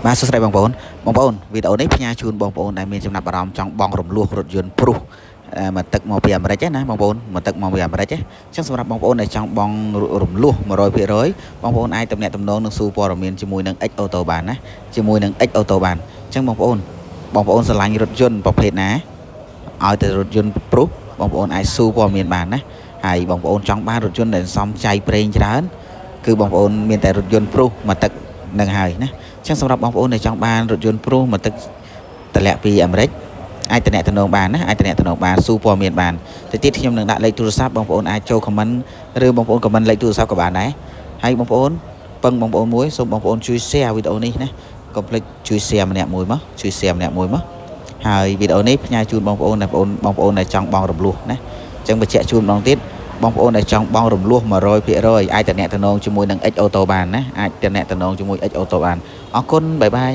បាទសួស្តីបងប្អូនវីដេអូនេះផ្ញើជូនបងប្អូនដែលមានចំណាប់អារម្មណ៍ចង់បង់រំលោះរថយន្តព្រុសមកទឹកមកពីអាមេរិកណាបងប្អូនមកទឹកមកពីអាមេរិកអញ្ចឹងសម្រាប់បងប្អូនដែលចង់បង់រំលោះ 100% បងប្អូនអាចទំនាក់ទំនងនឹងស៊ូព័ត៌មានជាមួយនឹង X Auto បានណាជាមួយនឹង X Auto បានអញ្ចឹងបងប្អូនស្រឡាញ់រថយន្តប្រភេទណាឲ្យតែរថយន្តព្រុសបងប្អូនអាចស៊ូព័ត៌មានបានណាហើយបងប្អូនចង់បានរថយន្តដែលសមចៃប្រេងច្រើនគឺបងប្អូនមានតែរថយន្តព្រុសមកទឹកនឹងហើយណាចឹងសម្រាប់បងប្អូនដែលចង់បានរថយន្តព្រុសមកទឹកតម្លាក់ពីអាមេរិកអាចតំណែងបានណាអាចតំណែងបានស៊ូព័ត៌មានបានទៅទៀតខ្ញុំនឹងដាក់លេខទូរស័ព្ទបងប្អូនអាចចូល comment ឬបងប្អូន comment លេខទូរស័ព្ទក៏បានដែរហើយបងប្អូនពឹងបងប្អូនមួយសូមបងប្អូនជួយ share វីដេអូនេះណាកុំភ្លេចជួយ share ម្នាក់មួយមកហើយវីដេអូនេះផ្ញើជូនបងប្អូនដែលចង់បង់រំលោះណាអញ្ចឹងបញ្ជាក់ជូនម្ដងទៀតបងប្អូនដែលចង់បង់រំលោះ 100% អាចតំណែងជាមួយនឹង X Auto បានណាអាចតំណែងជាមួយ X Auto បានអរគុណបាយបាយ